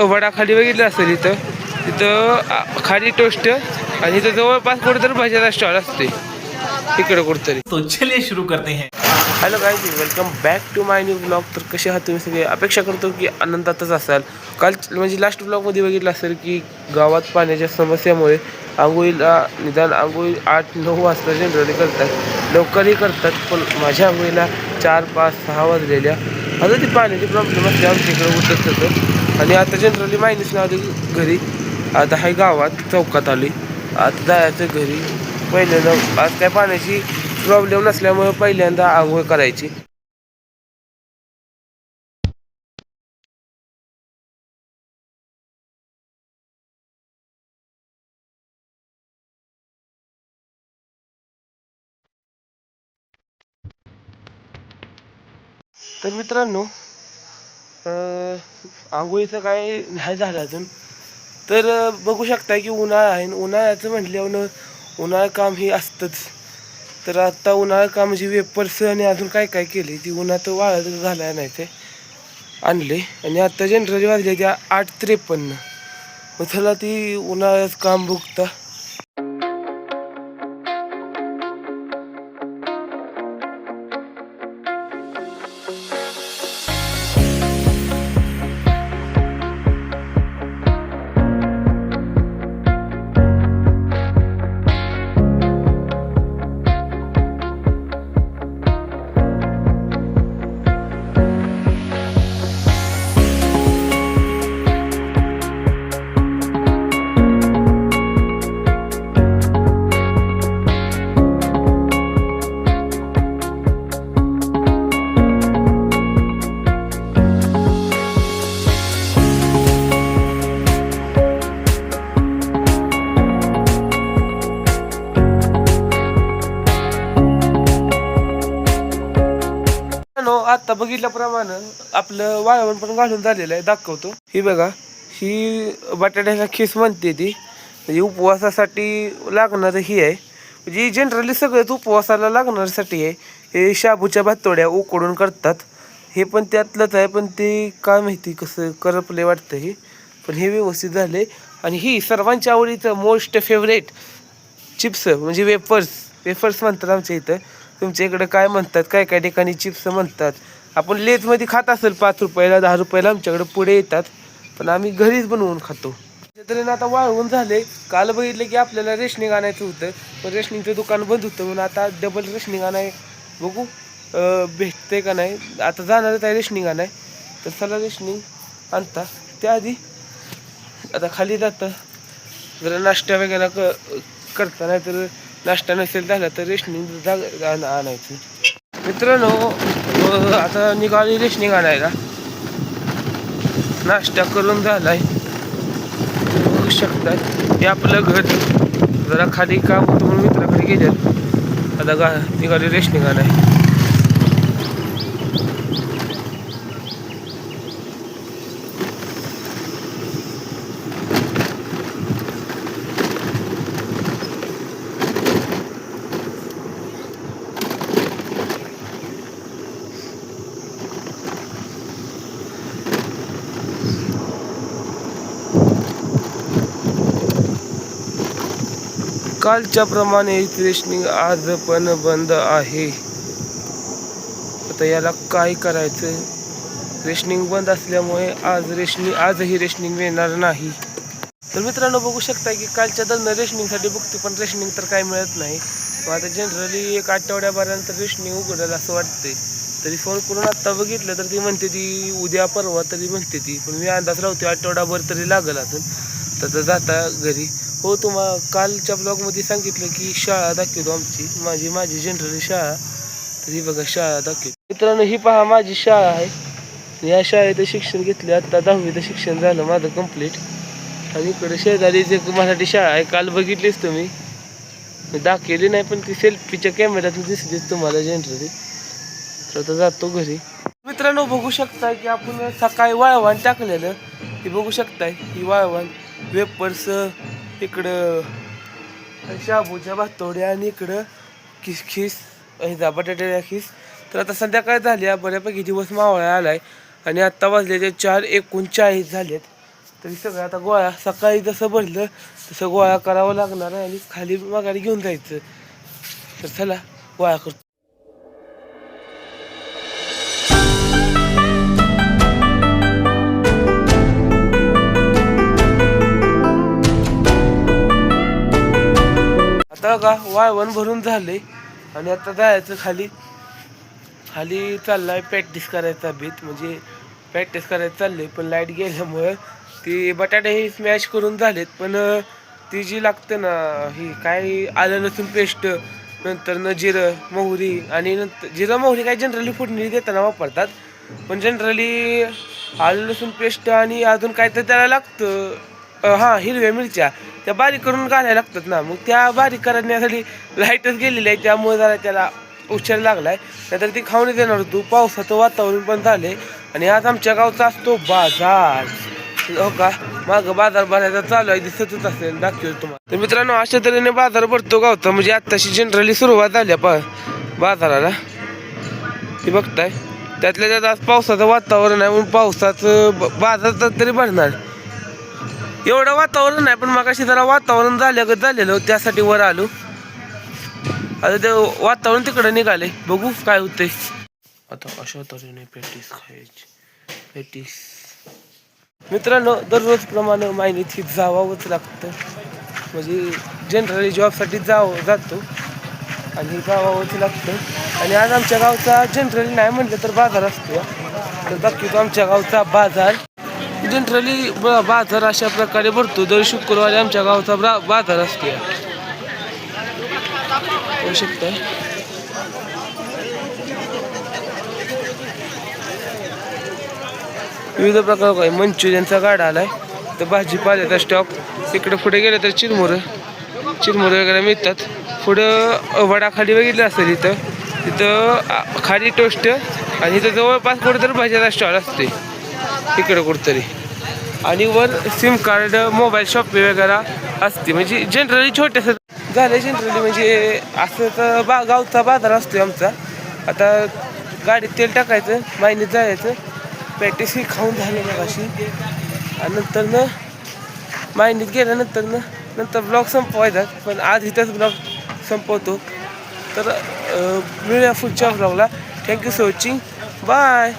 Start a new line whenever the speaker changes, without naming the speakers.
वडा खाली बघितलं असेल तिथं खाली टोस्ट आणि इथं जवळपास कुठेतरी भाज्याचा स्टॉल असते इकडे कुठेतरी.
तो चलिए शुरू करते हैं.
Hello guys, welcome back to my new blog. तर कसे आहात तुम्ही सगळे? अपेक्षा करतो की आनंदातच असाल. काल म्हणजे लास्ट ब्लॉगमध्ये बघितलं असेल की गावात पाण्याच्या समस्येमुळे आंघोळी 8-9 वाजता जनरली करतात, लवकरही करतात. पण माझ्या आंघोळीला 4, 5, 6 वाजलेल्या. आता ती पाण्याची प्रॉब्लेम असते आमच्या इकडे उतरत होतं. आणि आता जनरली मायनस आली घरी. आता हाय गावात चौकात आली. आता जायचं घरी. पहिल्यांदा आज काय पाण्याची प्रॉब्लेम नसल्यामुळे पहिल्यांदा आंघोळ करायची. तर मित्रांनो, आंघोळीचं काय नाही झालं अजून. तर बघू शकता की उन्हाळा आहे. उन्हाळ्याचं म्हटल्यावर उन्हाळा काम हे असतंच. तर आता उन्हाळा काम म्हणजे वेपर्स आणि अजून काय काय केले ती उन्हात वाळत घालायला नाही ते आणले. आणि आता जनरली वाजले त्या 8:53. मग त्याला ती उन्हाळ्यात काम बघता. आता बघितल्याप्रमाणे आपलं वाळवण पण घालून झालेलं आहे, दाखवतो. ही बघा, ही बटाट्याचा खीस म्हणते ती. म्हणजे उपवासासाठी लागणारं ही आहे. म्हणजे जनरली सगळंच उपवासाला लागण्यासाठी आहे. हे शाबूच्या भातोड्या उकडून करतात. हे पण त्यातलंच आहे, पण ते काय माहिती कसं करपले वाटतं हे. पण हे व्यवस्थित झाले. आणि ही सर्वांच्या आवडीचं मोस्ट फेवरेट चिप्स म्हणजे वेफर्स म्हणतात आमच्या इथं. तुमच्या इकडे काय म्हणतात? काय काय ठिकाणी चिप्स म्हणतात. आपण लेजमध्ये खात असेल 5 रुपयाला 10 रुपयाला आमच्याकडे पुढे येतात. पण आम्ही घरीच बनवून खातो. तरी आता वाळवून झाले. काल बघितलं की आपल्याला रेशनिंग आणायचं होतं, पण रेशनिंगचं दुकान बंद होतं. म्हणून आता डबल रेशनिंग आणाय बघू भेटते का नाही. आता जाणारच आहे रेशनिंग आणाय. तर चला रेशनिंग आणता. त्याआधी आता खाली जातं जरा नाश्ता वगैरे करता. नाही तर नाश्ता नसेल झाला तर रेशनिंग आणायचं. मित्रांनो, आता निघाली रेशनिंग आणायला. नाश्ता करून झालाय, बघू शकता. हे आपलं घर. जरा खाली काम होतं म्हणून मित्राकडे गेले. आता निघाली रेशनिंग आणाय. कालच्या प्रमाणे रेशनिंग आज पण बंद आहे. आता याला काय करायचं? रेशनिंग बंद असल्यामुळे आजही रेशनिंग मिळणार नाही. तर मित्रांनो, बघू शकता की कालच्या दरम्यान रेशनिंगसाठी बघतो, पण रेशनिंग तर काय मिळत नाही. मग आता जनरली 1 आठवड्यापर्यंत रेशनिंग उघडेल असं वाटतंय. तरी फोन करून आत्ता बघितलं तर ती म्हणते ती उद्या परवा तरी म्हणते ती. पण मी अंदाज लावते आठवडाभर तरी लागेल अजून. तर जाता घरी. हो, तुम्हाला कालच्या ब्लॉगमध्ये सांगितलं की शाळा दाखवतो आमची माझी जनरली शाळा. तर ही बघा शाळा दाखवतो. मित्रांनो, ही पहा माझी शाळा आहे. या शाळेत शिक्षण घेतले. आता 10वीचं शिक्षण झालं माझं कंप्लीट. आणि इकडे शेजारी जे मराठी शाळा आहे, काल बघितलीच तुम्ही. मी दाखवली नाही, पण ती सेल्फीच्या कॅमेऱ्यातून दिसलीच तुम्हाला जनरली. तर आता जातो घरी. मित्रांनो, बघू शकताय की आपण सकाळी वाळवण टाकलेलं. हे बघू शकताय, ही वाळवण वेपर्स, इकडं शाबूच्या भातोड्या आणि इकडं खिसखिस ह्याचा बटाट्याच्या खीस. तर आता संध्याकाळ झाली, बऱ्यापैकी दिवस मावळा आलाय. आणि आत्ता वाजले 4:39 झालेत. तरी सगळं आता गोळा सकाळी जसं भरलं तसं गोळा करावं लागणार आहे आणि खाली माघारी घेऊन जायचं. तर चला गोळा करतो. आता का वाळवण भरून झाले आणि आता जायचं खाली. खाली चाललाय प्रॅक्टिस करायचा भीत, म्हणजे प्रॅक्टिस करायचं चाललंय. पण लाईट गेल्यामुळं ती बटाटे ही स्मॅश करून झालेत. पण ती जी लागते ना ही काय आलं लसूण पेस्ट, नंतर न जिरं मोहरी, आणि नंतर जिरं मोहरी काय जनरली फोडणी देताना वापरतात. पण जनरली आलं लसूण पेस्ट आणि अजून काय तर त्याला लागतं हां हिरव्या मिरच्या त्या बारीक करून घालायला लागतात ना. मग त्या बारीक करण्यासाठी लाईटच गेलेली आहे, त्यामुळे जरा त्याला उशीर लागलाय. नाहीतर ती खाऊन देणार होतो. पावसाचं वातावरण पण झाले आणि आज आमच्या गावचा असतो बाजार. हो का, मागं बाजार भरायचा चालू आहे, दिसतच असेल, दाखवतो तुम्हाला. तर मित्रांनो अशा तऱ्हेने बाजार भरतो गावचा. म्हणजे आत्ताशी जनरली सुरुवात झाली बाजाराला, ती बघताय. त्यातल्या त्यात आज पावसाचं वातावरण आहे, म्हणून पावसाचं बाजार तरी भरणार. एवढं वातावरण नाही, पण मगाशी जरा वातावरण झालेलं त्यासाठी वर आलो. आता ते वातावरण तिकडं निघाले, बघू काय होतंय. आता अशा तऱ्हेने पॅटीस खायची. पॅटीस मित्रांनो दररोज प्रमाणे मायनीत जावावंच लागतं. म्हणजे जनरली जॉबसाठी जातो आणि जावावंच लागतं. आणि आज आमच्या गावचा जनरली नाही म्हटलं तर बाजार असतो. तर दाखवतो आमच्या गावचा बाजार. जनरली बाजार अशा प्रकारे भरतो. दर शुक्रवारी आमच्या गावचा बाजार असतो. होऊ शकतं विविध प्रकार काय मंचुरियनचा गाडा आलाय. तर भाजीपाल्याचा स्टॉक. इकडे पुढे गेलं तर चिरमुरं वगैरे मिळतात. पुढं वडाखाली बघितलं असेल तिथं खाली टोस्ट, आणि इथं जवळपास कुठेतरी भाज्याचा स्टॉल असते इकडं कुठंतरी. आणि वर सिम कार्ड मोबाईल शॉप वगैरे असते. म्हणजे जनरली छोटंसं झालं जनरली. म्हणजे असं तर गावचा बाजार असतो आमचा. आता गाडीत तेल टाकायचं, मायनीत जायचं, प्रॅक्टिस ही खाऊन झाली मग अशी. आणि नंतर मायनीत गेल्यानंतर ब्लॉग संपवायचा. पण आज इथंच ब्लॉग संपवतो. तर मिळूया पुढच्या ब्लॉगला. Thank you for watching. बाय.